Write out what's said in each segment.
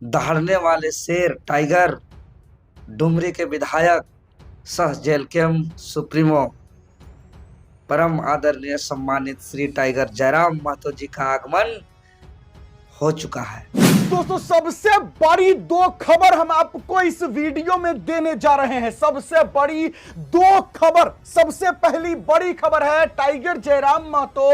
दहाड़ने वाले शेर टाइगर, डुमरी के विधायक सह जेलकेम सुप्रीमो, परम आदरणीय सम्मानित श्री टाइगर जयराम महतो जी का आगमन हो चुका है। दोस्तों, सबसे बड़ी दो खबर हम आपको इस वीडियो में देने जा रहे हैं। सबसे बड़ी दो खबर। सबसे पहली बड़ी खबर है, टाइगर जयराम महतो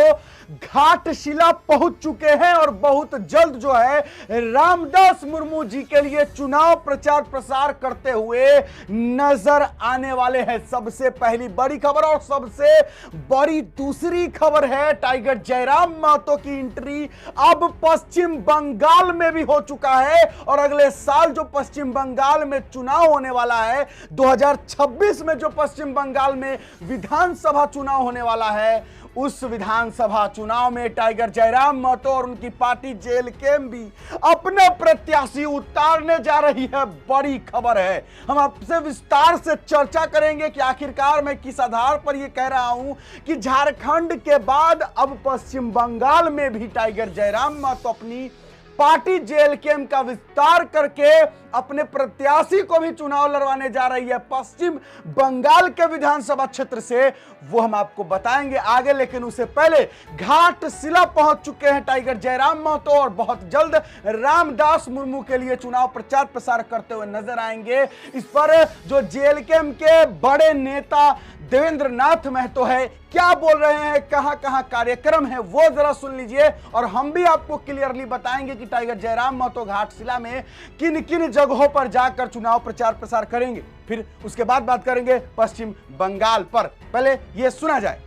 घाटशिला पहुंच चुके हैं और बहुत जल्द जो है रामदास मुर्मू जी के लिए चुनाव प्रचार प्रसार करते हुए नजर आने वाले हैं। सबसे पहली बड़ी खबर। और सबसे बड़ी दूसरी खबर है, टाइगर जयराम महतो की एंट्री अब पश्चिम बंगाल में भी हो चुका है। और अगले साल जो पश्चिम बंगाल में चुनाव होने वाला है, 2026 में जो पश्चिम बंगाल में विधानसभा चुनाव होने वाला है, उस विधानसभा चुनाव में टाइगर जयराम महतो और उनकी पार्टी जेलकेम भी अपना प्रत्याशी उतारने जा रही है। बड़ी खबर है। हम आपसे विस्तार से चर्चा करेंगे कि आखिरकार मैं किस आधार पर यह कह रहा हूं कि झारखंड के बाद अब पश्चिम बंगाल में भी टाइगर जयराम महतो अपनी पार्टी जेलकेम का विस्तार करके अपने प्रत्याशी को भी चुनाव लड़वाने जा रही है पश्चिम बंगाल के विधानसभा क्षेत्र से। वो हम आपको बताएंगे आगे, लेकिन उससे पहले घाटशिला पहुंच चुके हैं टाइगर जयराम महतो और बहुत जल्द रामदास मुर्मू के लिए चुनाव प्रचार प्रसार करते हुए नजर आएंगे। इस पर जो जेलकेम के बड़े नेता देवेंद्र नाथ महतो है, क्या बोल रहे हैं, कहां कहां कार्यक्रम है, वो जरा सुन लीजिए। और हम भी आपको क्लियरली बताएंगे कि टाइगर जयराम महतो घाटशिला में किन किन जगहों पर जाकर चुनाव प्रचार प्रसार करेंगे। फिर उसके बाद बात करेंगे पश्चिम बंगाल पर। पहले ये सुना जाए।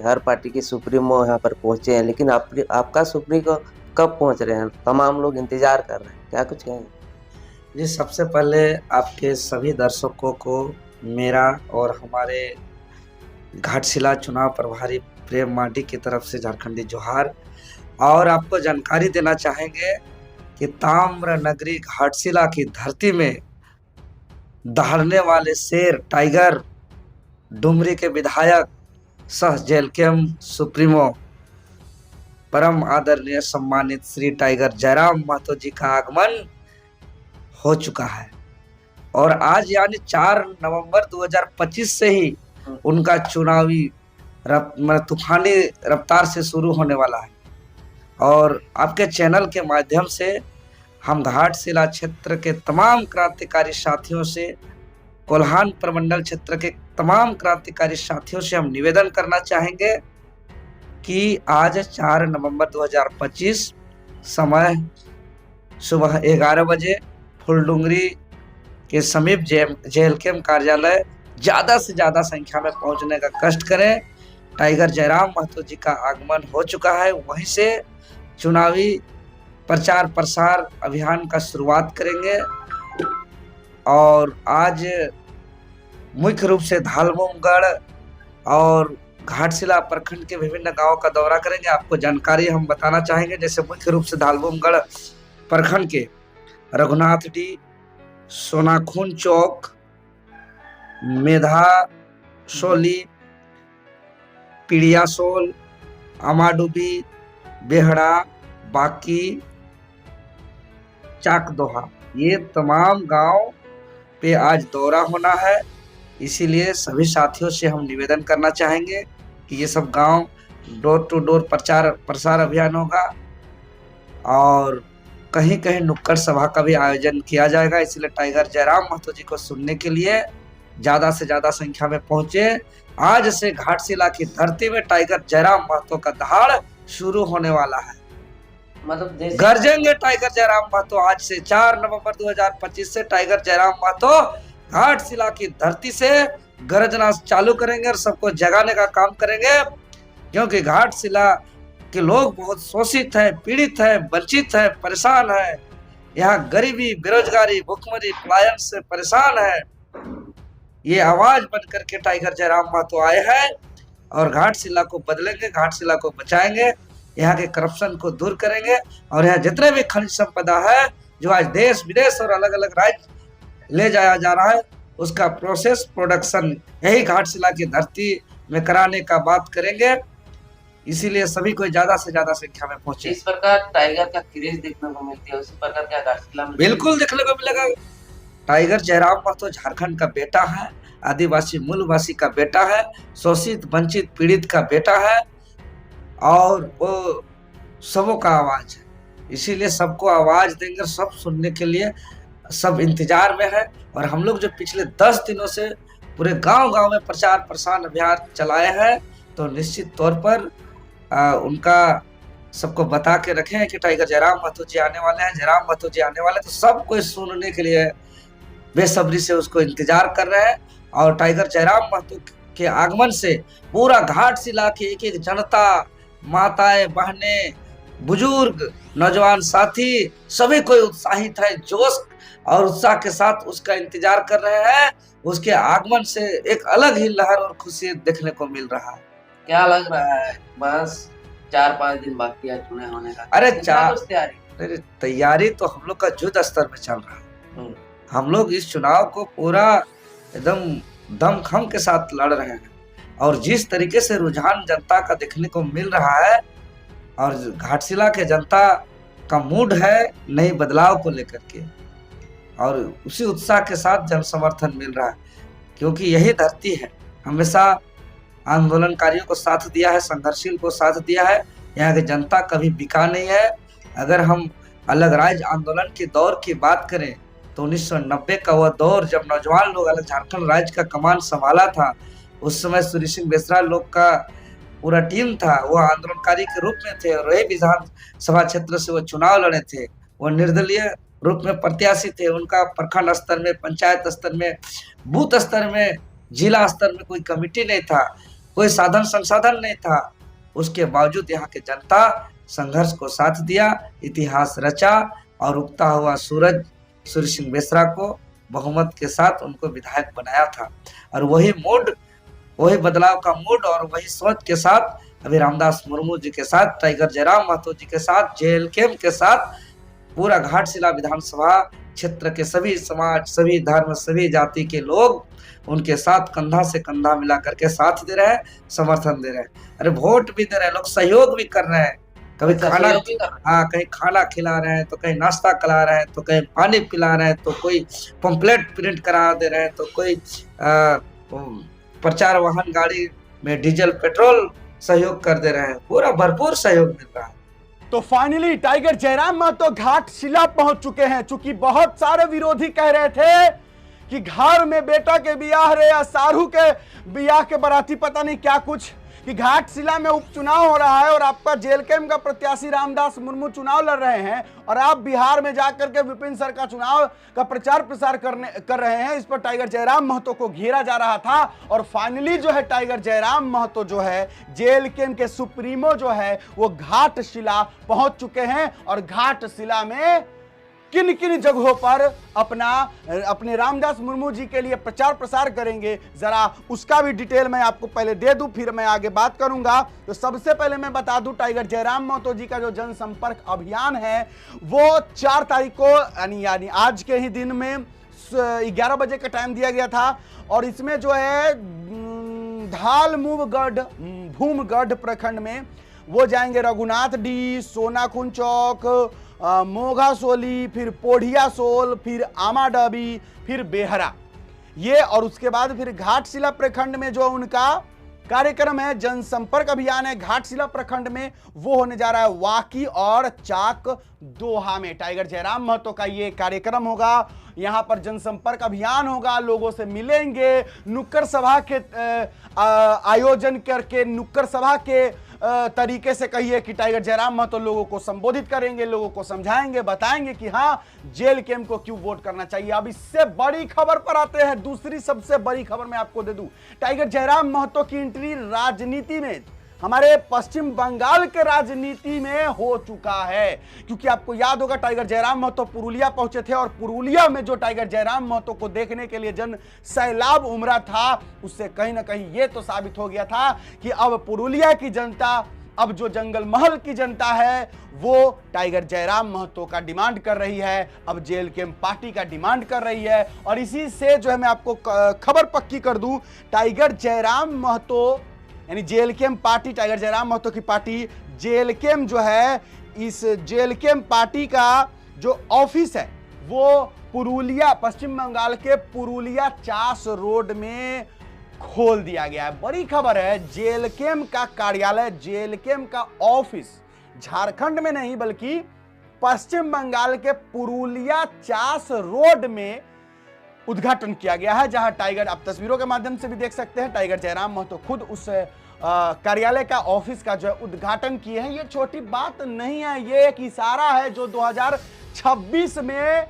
हर पार्टी के सुप्रीमो यहाँ पर पहुंचे हैं, लेकिन आपका सुप्रीमो कब पहुंच रहे हैं? तमाम लोग इंतजार कर रहे हैं, क्या कुछ कहेंगे? जी, सबसे पहले आपके सभी दर्शकों को मेरा और हमारे घाटशिला चुनाव प्रभारी प्रेम माटी की तरफ से झारखंडी जोहार। और आपको जानकारी देना चाहेंगे कि ताम्र नगरी घाटशिला की धरती में दहाड़ने वाले शेर टाइगर, डुमरी के विधायक सह जेलकेम सुप्रीमो, परम आदरणीय सम्मानित श्री टाइगर जयराम महतो जी का आगमन हो चुका है। और आज यानी 4 नवंबर 2025 से ही उनका चुनावी तूफानी रफ्तार से शुरू होने वाला है। और आपके चैनल के माध्यम से हम घाटशिला क्षेत्र के तमाम क्रांतिकारी साथियों से, कोल्हान प्रमंडल क्षेत्र के तमाम क्रांतिकारी साथियों से हम निवेदन करना चाहेंगे कि आज 4 नवंबर 2025 समय सुबह 11 बजे फुलडुंगरी के समीप जेलकेम कार्यालय ज़्यादा से ज़्यादा संख्या में पहुंचने का कष्ट करें। टाइगर जयराम महतो जी का आगमन हो चुका है। वहीं से चुनावी प्रचार प्रसार अभियान का शुरुआत करेंगे। और आज मुख्य रूप से धालबोमगढ़ और घाटशिला प्रखंड के विभिन्न गांवों का दौरा करेंगे। आपको जानकारी हम बताना चाहेंगे, जैसे मुख्य रूप से धालबोमगढ़ प्रखंड के रघुनाथडी, सोनाखून चौक, मेधा सोली, पिड़ियासोल, अमाडुबी, बेहड़ा, बाकी, चाकदोहा, ये तमाम गांव पे आज दौरा होना है। इसीलिए सभी साथियों से हम निवेदन करना चाहेंगे कि ये सब गांव डोर टू डोर प्रचार प्रसार अभियान होगा और कहीं कहीं नुक्कड़ सभा का भी आयोजन किया जाएगा। इसलिए टाइगर जयराम महतो जी को सुनने के लिए ज़्यादा से ज़्यादा संख्या में पहुंचे। आज से घाटशिला की धरती में टाइगर जयराम महतो का दहाड़ शुरू होने वाला है। मतलब गरजेंगे टाइगर जयराम महतो। आज से 4 नवंबर 2025 से टाइगर जयराम महतो घाटशिला की धरती से गरजना चालू करेंगे और सबको जगाने का काम करेंगे, क्योंकि घाटशिला के लोग बहुत शोषित है, पीड़ित है, वंचित है, परेशान है। यहाँ गरीबी, बेरोजगारी, भुखमरी, पलायन से परेशान है। ये आवाज बन करके टाइगर जयराम महतो आए हैं और घाटशिला को बदलेंगे, घाटशिला को बचाएंगे, यहाँ के करप्शन को दूर करेंगे। और यहाँ जितने भी खनिज संपदा है जो आज देश विदेश और अलग अलग राज्य ले जाया जा रहा है, उसका प्रोसेस प्रोडक्शन यही घाटशिला की धरती में कराने का बात करेंगे। इसीलिए सभी को ज्यादा से ज्यादा संख्या में पहुंचे। जिस प्रकार टाइगर का क्रेज देखने को मिलती है उसी प्रकार क्या घाटशिला में बिल्कुल देखने को मिलेगा। टाइगर जयराम महतो झारखंड का बेटा है, आदिवासी मूलवासी का बेटा है, शोषित वंचित पीड़ित का बेटा है और वो सबों का आवाज है। इसीलिए सबको आवाज देंगे, सब सुनने के लिए सब इंतजार में है। और हम लोग जो पिछले 10 दिनों से पूरे गांव-गांव में प्रचार प्रसार अभियान चलाए हैं, तो निश्चित तौर पर उनका सबको बता के रखे हैं कि टाइगर जयराम महतो जी आने वाले हैं, जयराम महतो जी आने वाले हैं। तो सब कोई सुनने के लिए बेसब्री से उसको इंतजार कर रहे हैं। और टाइगर जयराम महतो के आगमन से पूरा घाटशिला की एक एक जनता, माताएं, बहनें, बुजुर्ग, नौजवान साथी सभी कोई उत्साहित है, जोश और उत्साह के साथ उसका इंतजार कर रहे हैं। उसके आगमन से एक अलग ही लहर और खुशी देखने को मिल रहा है। क्या लग रहा है? बस 4-5 दिन बाकी है चुनाव होने का। अरे तैयारी तो हम लोग का युद्ध स्तर में चल रहा है। हम लोग इस चुनाव को पूरा एकदम दमखम के साथ लड़ रहे हैं। और जिस तरीके से रुझान जनता का देखने को मिल रहा है और घाटशिला के जनता का मूड है नई बदलाव को लेकर के, और उसी उत्साह के साथ जन समर्थन मिल रहा है। क्योंकि यही धरती है, हमेशा आंदोलनकारियों को साथ दिया है, संघर्षशील को साथ दिया है। यहाँ की जनता कभी बिका नहीं है। अगर हम अलग राज्य आंदोलन के दौर की बात करें तो 1990 का वह दौर जब नौजवान लोग अलग झारखंड राज्य का कमान संभाला था, उस समय सूर्य सिंह बेसरा लोग का पूरा टीम था, वो आंदोलनकारी के रूप में थे और वही विधानसभा क्षेत्र से वो चुनाव लड़े थे। वो निर्दलीय रूप में प्रत्याशी थे। उनका प्रखंड स्तर में, पंचायत स्तर में, बूथ स्तर में, जिला स्तर में कोई कमेटी नहीं था, कोई साधन संसाधन नहीं था। उसके बावजूद यहाँ के जनता संघर्ष को साथ दिया, इतिहास रचा और उगता हुआ सूरज सूर्य सिंह बेसरा को बहुमत के साथ उनको विधायक बनाया था। और वही मूड, वही बदलाव का मूड और वही सोच के साथ अभी रामदास मुर्मू जी के साथ, टाइगर जयराम महतो जी के साथ, जेएलके के साथ पूरा घाटशिला विधानसभा क्षेत्र के सभी समाज, सभी धर्म, सभी जाति के लोग उनके साथ कंधा से कंधा मिला करके साथ दे रहे हैं, समर्थन दे रहे हैं। अरे वोट भी दे रहे हैं, लोग सहयोग भी कर रहे हैं। कभी खाना, कहीं खाना खिला रहे हैं, तो कहीं नाश्ता करा रहे हैं, तो कहीं पानी पिला रहे हैं, तो कोई पंपलेट प्रिंट करा दे रहे हैं, तो कोई प्रचार वाहन गाड़ी में डीजल पेट्रोल सहयोग कर दे रहे हैं। पूरा भरपूर सहयोग मिल रहा है। तो फाइनली टाइगर जयराम महतो घाटशिला पहुंच चुके हैं। चूंकि बहुत सारे विरोधी कह रहे थे कि घर में बेटा के बियाह रे या सारू के बियाह के बराती पता नहीं क्या कुछ, कि घाटशिला में उपचुनाव हो रहा है और आपका जेएलके का प्रत्याशी रामदास मुर्मू चुनाव लड़ रहे हैं और आप बिहार में जाकर के विपिन सर का चुनाव का प्रचार प्रसार कर रहे हैं। इस पर टाइगर जयराम महतो को घेरा जा रहा था और फाइनली जो है टाइगर जयराम महतो जो है जेएलके के सुप्रीमो जो है वो घाटशिला पहुंच चुके हैं। और घाटशिला में किन किन जगहों पर अपने रामदास मुर्मू जी के लिए प्रचार प्रसार करेंगे, जरा उसका भी डिटेल मैं आपको पहले दे दूं, फिर मैं आगे बात करूंगा। तो सबसे पहले मैं बता दूं टाइगर जयराम महतो जी का जो जनसंपर्क अभियान है वो 4 तारीख को यानी आज के ही दिन में 11 बजे का टाइम दिया गया था। और इसमें जो है धालमुवगढ़ भूमगढ़ प्रखंड में वो जाएंगे, रघुनाथ डी, सोनाकुंड चौक, मोघा सोली, फिर पोढ़िया सोल, फिर आमाडबी, फिर बेहरा, ये। और उसके बाद फिर घाटशिला प्रखंड में जो उनका कार्यक्रम है, जनसंपर्क अभियान है घाटशिला प्रखंड में, वो होने जा रहा है वाकी और चाक दोहा में। टाइगर जयराम महतो का ये कार्यक्रम होगा। यहां पर जनसंपर्क अभियान होगा, लोगों से मिलेंगे, नुक्कड़ सभा के आयोजन करके, नुक्कड़ सभा के तरीके से कहिए कि टाइगर जयराम महतो लोगों को संबोधित करेंगे, लोगों को समझाएंगे, बताएंगे कि हाँ जेएलके को क्यों वोट करना चाहिए। अब इससे बड़ी खबर पर आते हैं। दूसरी सबसे बड़ी खबर मैं आपको दे दूं, टाइगर जयराम महतो की एंट्री राजनीति में, हमारे पश्चिम बंगाल के राजनीति में हो चुका है। क्योंकि आपको याद होगा टाइगर जयराम महतो पुरुलिया पहुंचे थे और पुरुलिया में जो टाइगर जयराम महतो को देखने के लिए जन सैलाब उमड़ा था, उससे कहीं ना कहीं ये तो साबित हो गया था कि अब पुरुलिया की जनता, अब जो जंगल महल की जनता है वो टाइगर जयराम महतो का डिमांड कर रही है, अब जेएलके पार्टी का डिमांड कर रही है। और इसी से जो है मैं आपको खबर पक्की कर दूं, टाइगर जयराम महतो यानी JLKM party, tiger Jairam Mahato की पार्टी जेएलकेएम जो है, इस जेएलकेएम पार्टी का जो ऑफिस है वो पुरुलिया, पश्चिम बंगाल के पुरुलिया चास रोड में खोल दिया गया है। बड़ी खबर है, जेएलकेएम का कार्यालय, जेएलकेएम का ऑफिस झारखंड में नहीं बल्कि पश्चिम बंगाल के पुरुलिया चास रोड में उद्घाटन किया गया है, जहां टाइगर, आप तस्वीरों के माध्यम से भी देख सकते हैं, टाइगर जयराम महतो खुद उस कार्यालय का, ऑफिस का जो है उद्घाटन किए हैं। ये छोटी बात नहीं है, ये एक इशारा है जो 2026 में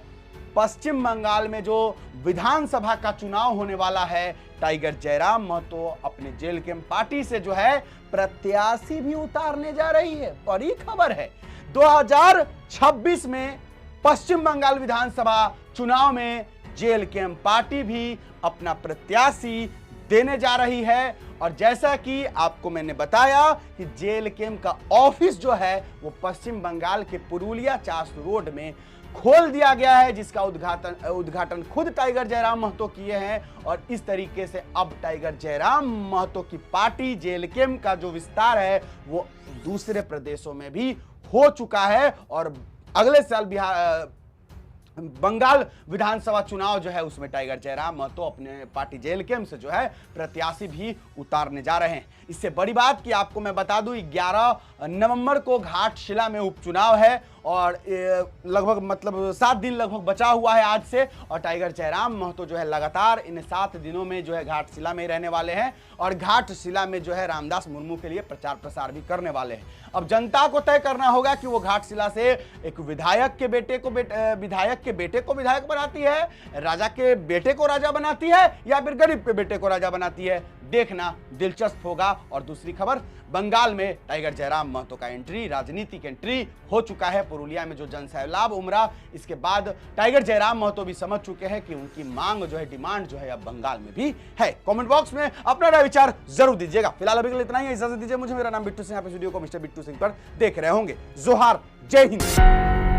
पश्चिम बंगाल में जो विधानसभा का चुनाव होने वाला है, टाइगर जयराम महतो अपने जेएलकेएम पार्टी से जो है प्रत्याशी भी उतारने जा रही है। बड़ी खबर है, 2026 में पश्चिम बंगाल विधानसभा चुनाव में जेएलकेएम पार्टी भी अपना प्रत्याशी देने जा रही है। और जैसा कि आपको मैंने बताया कि जेएलकेएम का ऑफिस जो है वो पश्चिम बंगाल के पुरुलिया चास रोड में खोल दिया गया है, जिसका उद्घाटन खुद टाइगर जयराम महतो किए हैं। और इस तरीके से अब टाइगर जयराम महतो की पार्टी जेएलकेएम का जो विस्तार है वो दूसरे प्रदेशों में भी हो चुका है। और अगले साल बंगाल विधानसभा चुनाव जो है उसमें टाइगर जयराम महतो अपने पार्टी जेएलकेएम से जो है प्रत्याशी भी उतारने जा रहे हैं। इससे बड़ी बात कि आपको मैं बता दूं, 11 नवंबर को घाटशिला में उपचुनाव है और लगभग मतलब 7 दिन लगभग बचा हुआ है आज से। और टाइगर जयराम महतो जो है लगातार इन 7 दिनों में जो है घाटशिला में रहने वाले हैं और घाटशिला में जो है रामदास मुर्मू के लिए प्रचार प्रसार भी करने वाले हैं। अब जनता को तय करना होगा कि वो घाटशिला से एक विधायक के बेटे को विधायक बनाती है, राजा के बेटे को राजा बनाती है, या फिर गरीब के बेटे को राजा बनाती है। देखना दिलचस्प होगा। और दूसरी खबर, बंगाल में टाइगर जयराम महतो का एंट्री, राजनीतिक एंट्री हो चुका है। पुरुलिया में जो जनसैलाब उमड़ा, इसके बाद टाइगर जयराम महतो भी समझ चुके हैं कि उनकी मांग जो है, डिमांड जो है अब बंगाल में भी है। कमेंट बॉक्स में अपना राय विचार जरूर दीजिएगा। फिलहाल अभी के लिए इतना ही, इजाजत दीजिए मुझे। मेरा नाम बिट्टू सिंह, आप इस वीडियो को मिस्टर बिट्टू सिंह पर देख रहे होंगे। जोहार, जय हिंद।